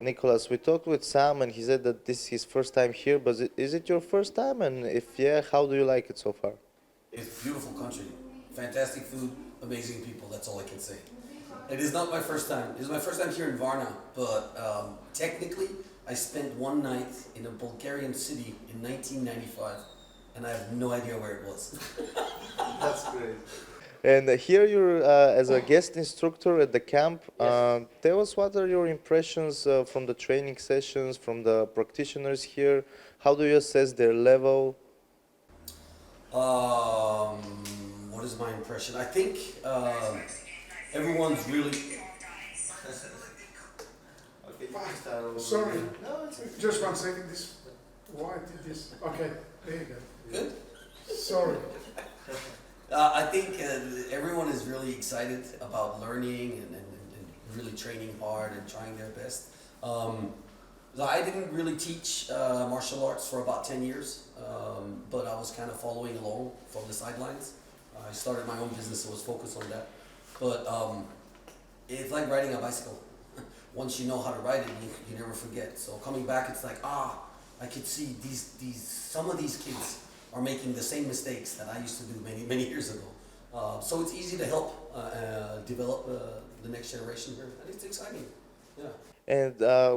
Nicholas, we talked with Sam and he said that this is his first time here, but is it your first time? And if yeah, how do you like it so far? It's beautiful country, fantastic food, amazing people. That's all I can say. It is not my first time. It is my first time here in Varna, but technically, I spent one night in a Bulgarian city in 1995, and I have no idea where it was. That's great. And here you're as a guest instructor at the camp. Yes. Tell us what are your impressions from the training sessions, from the practitioners here? How do you assess their level? What is my impression? I think everyone's really. Sorry, just 1 second. This, why did this? Okay, there you go. Good. Sorry. I think everyone is really excited about learning and really training hard and trying their best. I didn't really teach martial arts for about 10 years, but I was kind of following along from the sidelines. I started my own business, so was focused on that. But it's like riding a bicycle. Once you know how to ride it, you never forget. So coming back, it's like, I could see some of these kids are making the same mistakes that I used to do many years ago. So it's easy to help develop the next generation here, and it's exciting. Yeah. And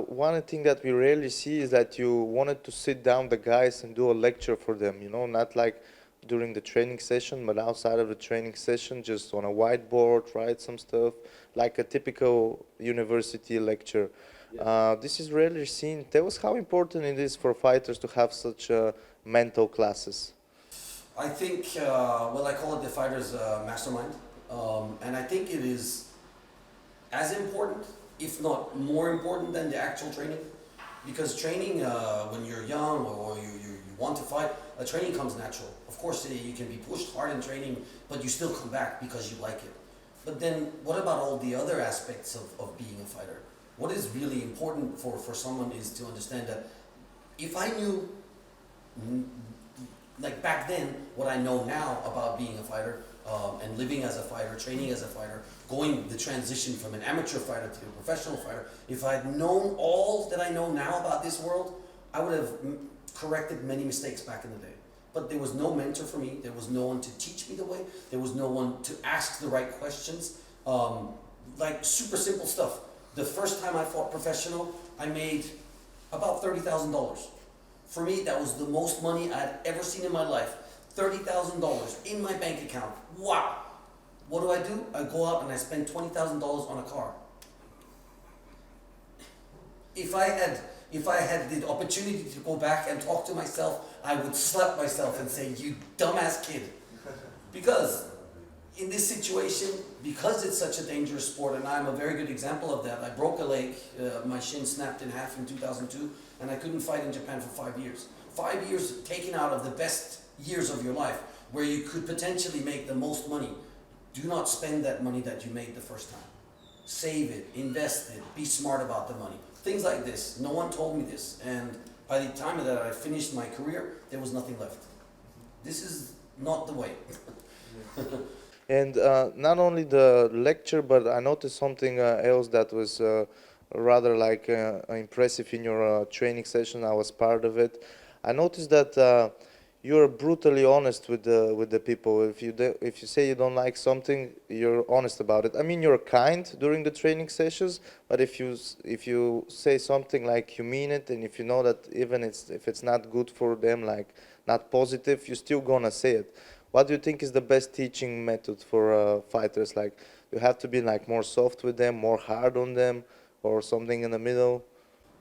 one thing that we rarely see is that you wanted to sit down the guys and do a lecture for them, you know, not like during the training session, but outside of the training session, just on a whiteboard, write some stuff, like a typical university lecture. This is rarely seen. Tell us how important it is for fighters to have such mental classes. I think, well, I call it the fighter's mastermind, and I think it is as important, if not more important than the actual training, because training when you're young or you want to fight, training comes natural. Of course, you can be pushed hard in training, but you still come back because you like it. But then, what about all the other aspects of being a fighter? What is really important for someone is to understand that if I knew, like back then, what I know now about being a fighter, and living as a fighter, training as a fighter, going the transition from an amateur fighter to a professional fighter, if I had known all that I know now about this world, I would have corrected many mistakes back in the day. But there was no mentor for me, there was no one to teach me the way, there was no one to ask the right questions, like super simple stuff. The first time I fought professional, I made about $30,000. For me, that was the most money I had ever seen in my life. $30,000 in my bank account. Wow! What do? I go out and I spend $20,000 on a car. If I had the opportunity to go back and talk to myself, I would slap myself and say, "You dumbass kid." Because in this situation, because it's such a dangerous sport, and I'm a very good example of that. I broke a leg, my shin snapped in half in 2002, and I couldn't fight in Japan for 5 years. 5 years taken out of the best years of your life, where you could potentially make the most money. Do not spend that money that you made the first time. Save it, invest it, be smart about the money. Things like this. No one told me this, and by the time that I finished my career, there was nothing left. This is not the way. And not only the lecture, but I noticed something else that was rather like impressive in your training session. I was part of it. I noticed that you're brutally honest with the people. If you say you don't like something, you're honest about it. I mean, you're kind during the training sessions, but if you say something like you mean it, and if you know that even if it's not good for them, like not positive, you're still gonna say it. What do you think is the best teaching method for fighters? Like, you have to be like more soft with them, more hard on them, or something in the middle?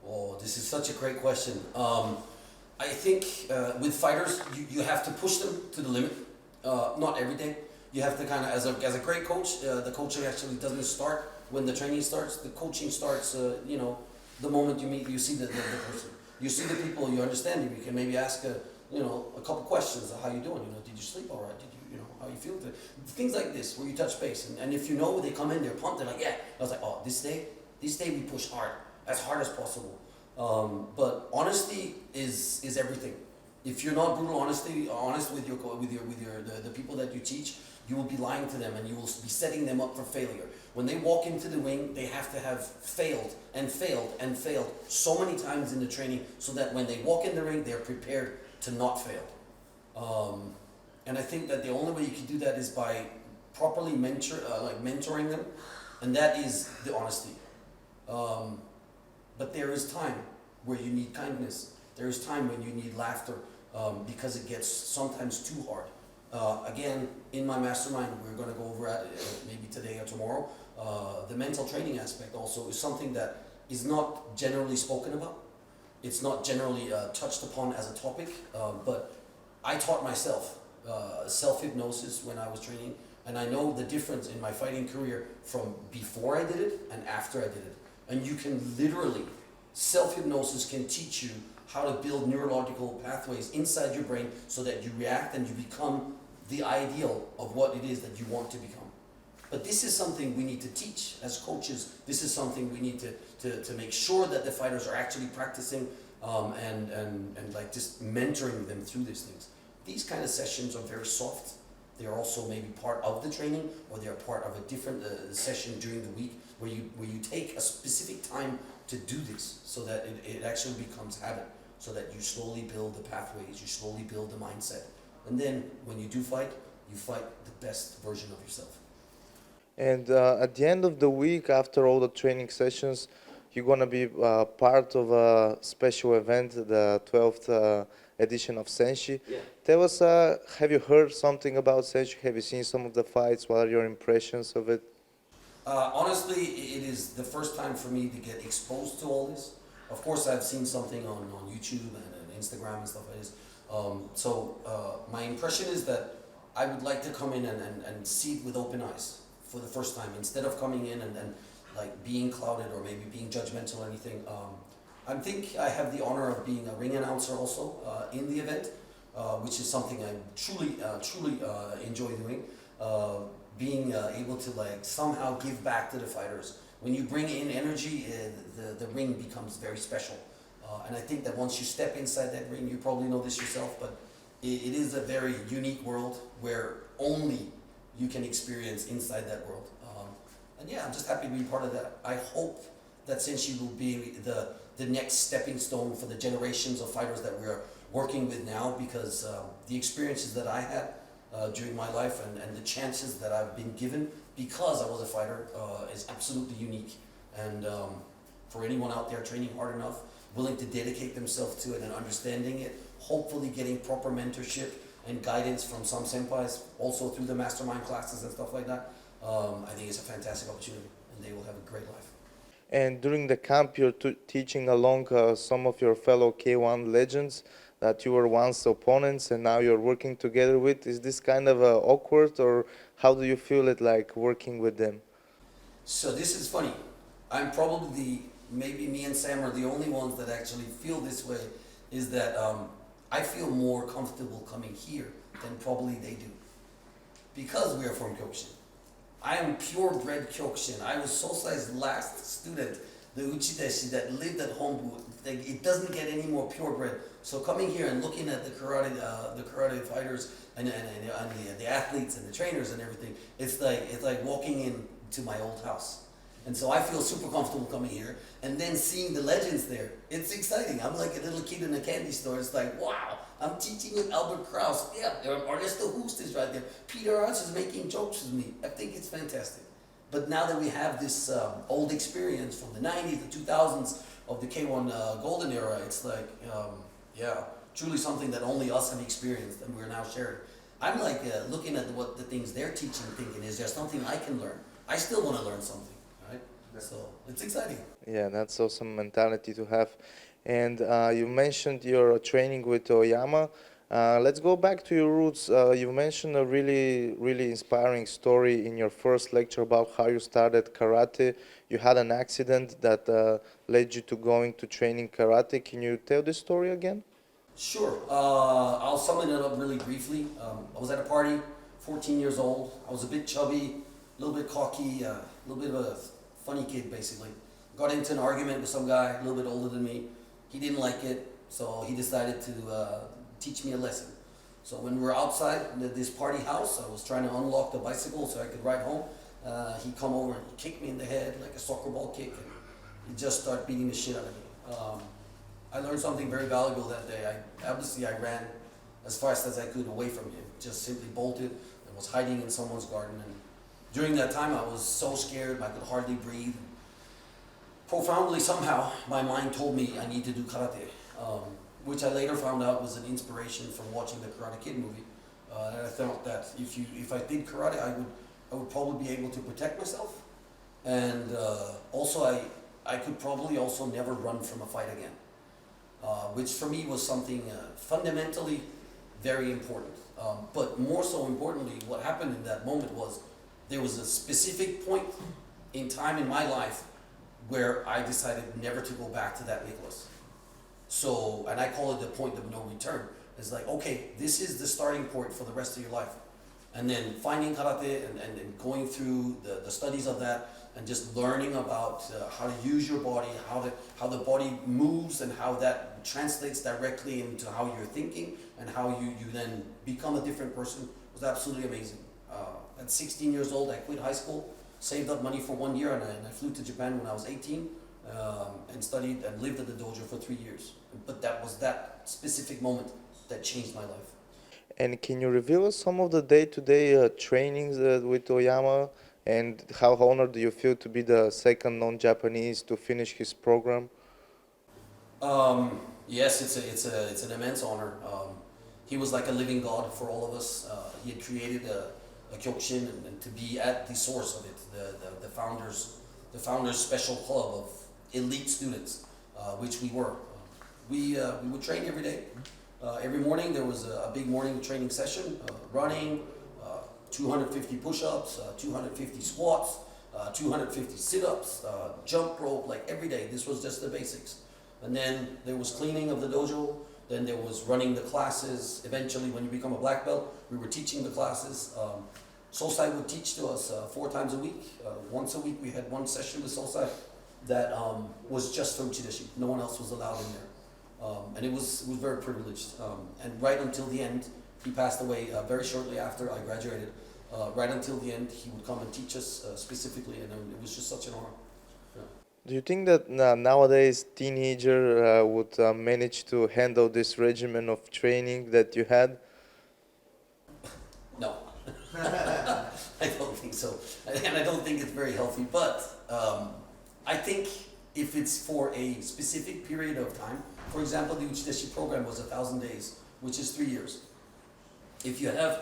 Oh, this is such a great question. I think with fighters, you have to push them to the limit. Not every day. You have to kind of, as a great coach, the coaching actually doesn't start when the training starts. The coaching starts, the moment you see the person. You see the people, you understand them. You can maybe ask a couple questions. How you doing? Did you sleep all right? Did you how you feel? Things like this, where you touch base. And if you know they come in, they're pumped. They're like, yeah. I was like, oh, this day we push hard, as hard as possible. But honesty is everything. If you're not honest with the people that you teach, you will be lying to them and you will be setting them up for failure. When they walk into the ring, they have to have failed and failed and failed so many times in the training so that when they walk in the ring, they're prepared to not fail. And I think that the only way you can do that is by properly mentoring them, and that is the honesty. But there is time where you need kindness. There is time when you need laughter, because it gets sometimes too hard. Again, in my mastermind, we're going to go over it maybe today or tomorrow. The mental training aspect also is something that is not generally spoken about. It's not generally touched upon as a topic, but I taught myself self-hypnosis when I was training, and I know the difference in my fighting career from before I did it and after I did it. And you can literally, self-hypnosis can teach you how to build neurological pathways inside your brain so that you react and you become the ideal of what it is that you want to become. But this is something we need to teach as coaches. This is something we need to make sure that the fighters are actually practicing, and like just mentoring them through these things. These kind of sessions are very soft. They are also maybe part of the training, or they are part of a different session during the week where you take a specific time to do this so that it actually becomes habit, so that you slowly build the pathways, you slowly build the mindset. And then when you do fight, you fight the best version of yourself. And at the end of the week, after all the training sessions, you're going to be part of a special event, the 12th edition of Senshi. Yeah. Tell us, have you heard something about Senshi? Have you seen some of the fights? What are your impressions of it? Honestly, it is the first time for me to get exposed to all this. Of course, I've seen something on YouTube and Instagram and stuff like this. My impression is that I would like to come in and see it with open eyes for the first time, instead of coming in and like being clouded or maybe being judgmental or anything. I think I have the honor of being a ring announcer also in the event, which is something I truly enjoy doing. Being able to like somehow give back to the fighters. When you bring in energy, the ring becomes very special. And I think that once you step inside that ring, you probably know this yourself, but it is a very unique world where only you can experience inside that world. And yeah, I'm just happy to be part of that. I hope that Senshi will be the next stepping stone for the generations of fighters that we're working with now, because the experiences that I had during my life and the chances that I've been given because I was a fighter is absolutely unique. And for anyone out there training hard enough, willing to dedicate themselves to it and understanding it, hopefully getting proper mentorship and guidance from some senpais, also through the mastermind classes and stuff like that, I think it's a fantastic opportunity, and they will have a great life. And during the camp, you're teaching along some of your fellow K-1 legends that you were once opponents and now you're working together with. Is this kind of awkward, or how do you feel it like working with them? So this is funny. I'm probably maybe me and Sam are the only ones that actually feel this way, is that I feel more comfortable coming here than probably they do, because we are from Kyokushin. I am purebred Kyokushin. I was Sosai's last student, the Uchideshi that lived at Hombu. It doesn't get any more purebred. So coming here and looking at the karate fighters and the athletes and the trainers and everything, it's like walking into my old house. And so I feel super comfortable coming here, and then seeing the legends there. It's exciting. I'm like a little kid in a candy store. It's like, wow, I'm teaching with Albert Kraus. Yeah, Ernesto Hoost is right there. Peter Arns is making jokes with me. I think it's fantastic. But now that we have this old experience from the 90s, the 2000s of the K-1 golden era, it's like, yeah, truly something that only us have experienced and we're now sharing. I'm like looking at what the things they're teaching, thinking, is there something I can learn? I still want to learn something. So it's exciting. Yeah, that's awesome mentality to have. And you mentioned your training with Oyama. Let's go back to your roots. You mentioned a really inspiring story in your first lecture about how you started karate. You had an accident that led you to going to training karate. Can you tell this story again? Sure. I'll sum it up really briefly. I was at a party, 14 years old. I was a bit chubby, a little bit cocky, a little bit of a funny kid, basically. Got into an argument with some guy a little bit older than me. He didn't like it, so he decided to teach me a lesson. So when we were outside this party house, I was trying to unlock the bicycle so I could ride home, He come over and he kicked me in the head like a soccer ball kick, and he just started beating the shit out of me. I learned something very valuable that day. I ran as fast as I could away from him. Just simply bolted and was hiding in someone's garden. And during that time, I was so scared I could hardly breathe. Profoundly, somehow, my mind told me I need to do karate, which I later found out was an inspiration from watching the Karate Kid movie. And I thought that if I did karate, I would probably be able to protect myself, and also I could probably also never run from a fight again, which for me was something fundamentally very important. But more so importantly, what happened in that moment was there was a specific point in time in my life where I decided never to go back to that Nicholas. So, and I call it the point of no return. It's like, okay, this is the starting point for the rest of your life. And then finding karate and going through the studies of that and just learning about how to use your body, how the body moves and how that translates directly into how you're thinking and how you then become a different person was absolutely amazing. At 16 years old, I quit high school, saved up money for 1 year, and I flew to Japan when I was 18 and studied and lived at the dojo for 3 years. But that was that specific moment that changed my life. And can you reveal us some of the day-to-day trainings with Oyama, and how honored do you feel to be the second non-Japanese to finish his program? Yes, it's an immense honor. He was like a living god for all of us. He had created a Kyokushin, and to be at the source of it, the founders special club of elite students, which we were. We would train every day. Every morning there was a big morning training session, running, 250 push-ups, 250 squats, 250 sit-ups, jump rope, like every day. This was just the basics. And then there was cleaning of the dojo, then there was running the classes. Eventually, when you become a black belt, we were teaching the classes. Sosai would teach to us 4 times a week. Once a week we had one session with Sosai that was just from Chideshi. No one else was allowed in there. And it was very privileged. And right until the end, he passed away very shortly after I graduated. Right until the end, he would come and teach us specifically, and it was just such an honor. Yeah. Do you think that nowadays teenager would manage to handle this regimen of training that you had? No, I don't think so, and I don't think it's very healthy. But I think if it's for a specific period of time, for example, the Uchideshi program was 1,000 days, which is 3 years. If you have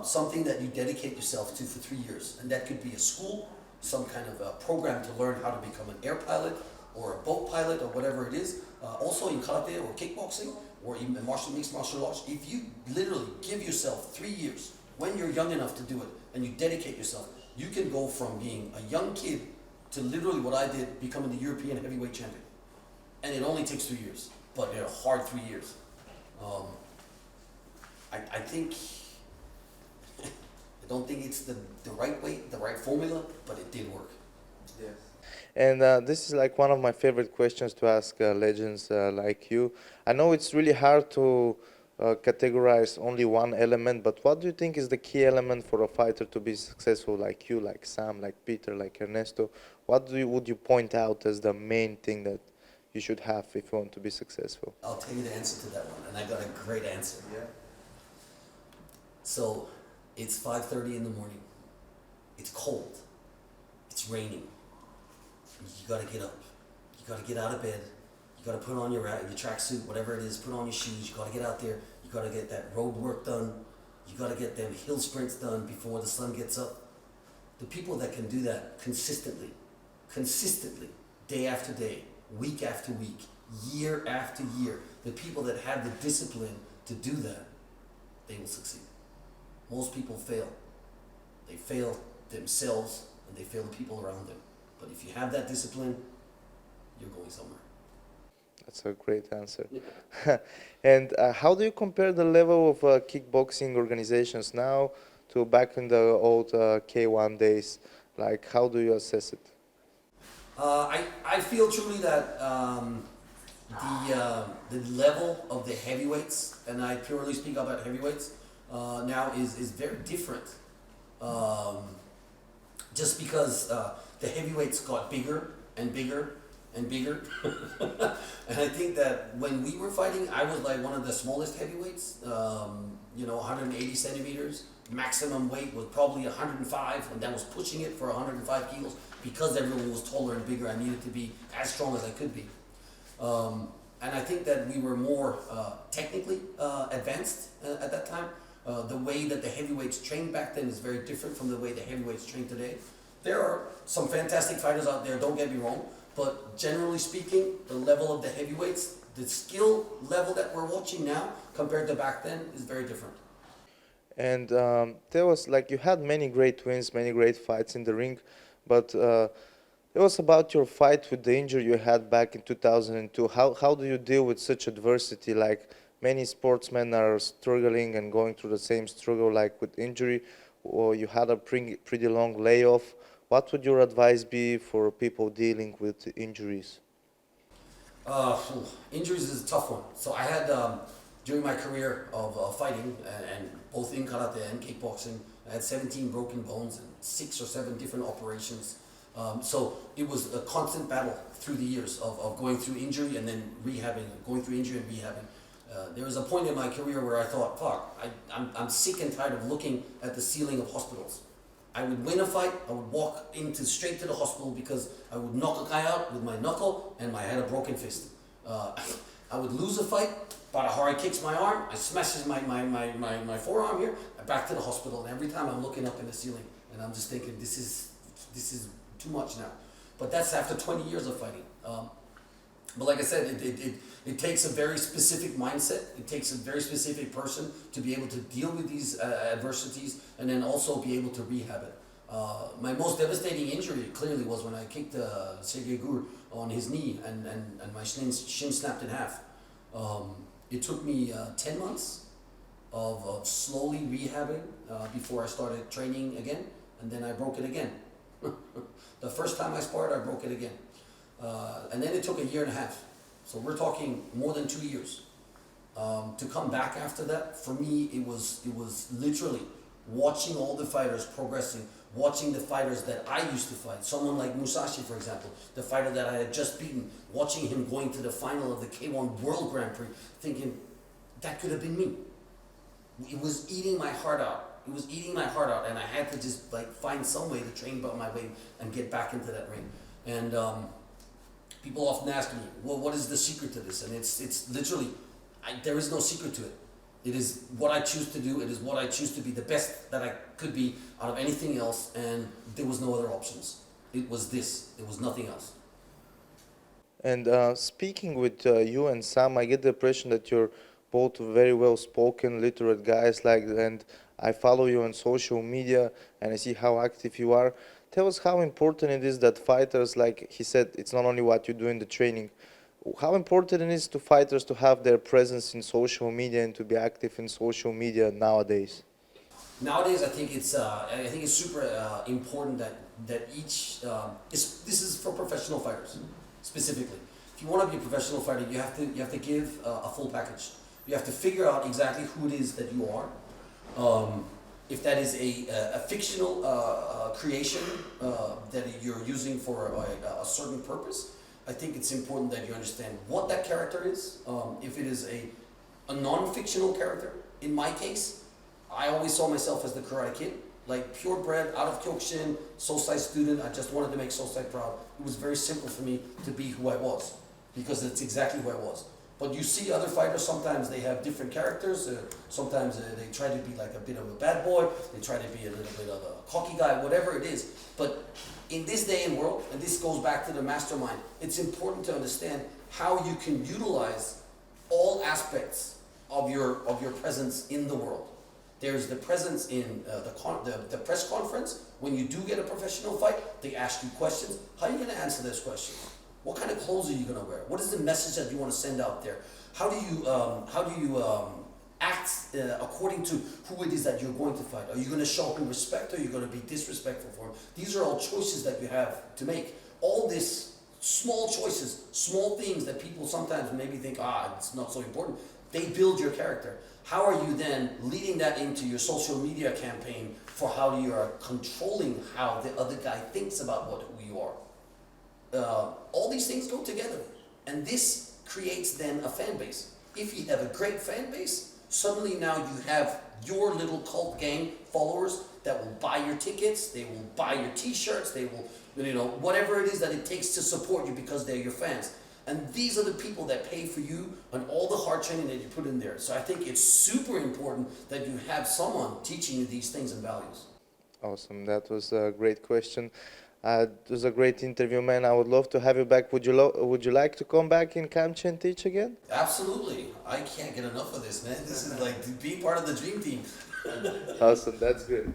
something that you dedicate yourself to for 3 years, and that could be a school, some kind of a program to learn how to become an air pilot or a boat pilot or whatever it is, also in karate or kickboxing or even mixed martial arts, if you literally give yourself 3 years when you're young enough to do it and you dedicate yourself, you can go from being a young kid to literally what I did, becoming the European heavyweight champion. And it only takes 3 years, but they're hard 3 years. I think, I don't think it's the right way, the right formula, but it did work. Yes. And this is like one of my favorite questions to ask legends like you. I know it's really hard to categorize only one element, but what do you think is the key element for a fighter to be successful, like you, like Sam, like Peter, like Ernesto? What would you point out as the main thing that you should have if you want to be successful? I'll tell you the answer to that one, and I got a great answer. Yeah. So, it's 5:30 in the morning. It's cold. It's raining. You gotta get up. You gotta get out of bed. You gotta put on your tracksuit, whatever it is, put on your shoes. You gotta get out there. You gotta get that road work done. You gotta get them hill sprints done before the sun gets up. The people that can do that consistently, day after day, week after week, year after year, the people that have the discipline to do that, they will succeed. Most people fail. They fail themselves and they fail the people around them. But if you have that discipline, you're going somewhere. That's a great answer. And how do you compare the level of kickboxing organizations now to back in the old K-1 days? Like, how do you assess it? I feel truly that the level of the heavyweights, and I purely speak about heavyweights, now is very different. just because the heavyweights got bigger and bigger and bigger. And I think that when we were fighting, I was like one of the smallest heavyweights, 180 centimeters. Maximum weight was probably 105, and that was pushing it for 105 kilos. Because everyone was taller and bigger, I needed to be as strong as I could be. And I think that we were more technically advanced at that time. The way that the heavyweights trained back then is very different from the way the heavyweights train today. There are some fantastic fighters out there, don't get me wrong, but generally speaking, the level of the heavyweights, the skill level that we're watching now compared to back then is very different. And there was like you had many great wins, many great fights in the ring, but it was about your fight with the injury you had back in 2002. How do you deal with such adversity? Like many sportsmen are struggling and going through the same struggle, like with injury, or you had a pretty long layoff. What would your advice be for people dealing with injuries? Injuries is a tough one. So I had, during my career of fighting, and both in karate and kickboxing, I had 17 broken bones and 6 or 7 different operations. So it was a constant battle through the years of going through injury and then rehabbing, going through injury and rehabbing. There was a point in my career where I thought, fuck, I'm sick and tired of looking at the ceiling of hospitals. I would win a fight, I would walk straight to the hospital because I would knock a guy out with my knuckle and I had a broken fist. I would lose a fight, Badahari kicks my arm, I smashes my forearm here, back to the hospital, and every time I'm looking up in the ceiling and I'm just thinking, this is too much now. But that's after 20 years of fighting. But like I said, it takes a very specific mindset. It takes a very specific person to be able to deal with these adversities and then also be able to rehab it. My most devastating injury clearly was when I kicked Sergei Gur on his knee and my shin snapped in half. It took me 10 months of slowly rehabbing before I started training again, and then I broke it again. The first time I sparred, I broke it again. And then it took 1.5 years. So we're talking more than 2 years. To come back after that, for me, it was literally watching all the fighters progressing, watching the fighters that I used to fight. Someone like Musashi, for example, the fighter that I had just beaten, watching him going to the final of the K-1 World Grand Prix, thinking, that could have been me. It was eating my heart out. It was eating my heart out, and I had to just like find some way to train by my way and get back into that ring. And people often ask me, well, what is the secret to this? And it's literally, there is no secret to it. It is what I choose to do. It is what I choose to be the best that I could be out of anything else, and there was no other options. It was this. It was nothing else. And speaking with you and Sam, I get the impression that you're both very well-spoken, literate guys. And I follow you on social media, and I see how active you are. Tell us how important it is that fighters, like he said, it's not only what you do in the training. How important it is to fighters to have their presence in social media and to be active in social media nowadays? Nowadays, I think it's super important that each this is for professional fighters specifically. If you want to be a professional fighter, you have to give a full package. You have to figure out exactly who it is that you are. If that is a fictional creation that you're using for a certain purpose, I think it's important that you understand what that character is. If it is a non-fictional character, in my case, I always saw myself as the Karate Kid, like purebred, out of Kyokushin, Sosai student. I just wanted to make Sosai proud. It was very simple for me to be who I was, because it's exactly who I was. But you see other fighters, sometimes they have different characters. Sometimes they try to be like a bit of a bad boy. They try to be a little bit of a cocky guy, whatever it is. But in this day and world, and this goes back to the mastermind, it's important to understand how you can utilize all aspects of your presence in the world. There's the presence in the press conference. When you do get a professional fight, they ask you questions. How are you going to answer those questions? What kind of clothes are you going to wear? What is the message that you want to send out there? How do you act according to who it is that you're going to fight? Are you going to show him respect, or are you going to be disrespectful for him? These are all choices that you have to make. All this Small choices, small things that people sometimes maybe think, it's not so important. They build your character. How are you then leading that into your social media campaign for how you are controlling how the other guy thinks about who you are? All these things go together, and this creates then a fan base. If you have a great fan base, suddenly now you have your little cult gang followers that will buy your tickets, they will buy your t-shirts, they will, whatever it is that it takes to support you because they're your fans. And these are the people that pay for you and all the hard training that you put in there. So I think it's super important that you have someone teaching you these things and values. Awesome. That was a great question. It was a great interview, man. I would love to have you back. Would you like to come back in Kamchia and teach again? Absolutely. I can't get enough of this, man. This is like being part of the dream team. Awesome. That's good.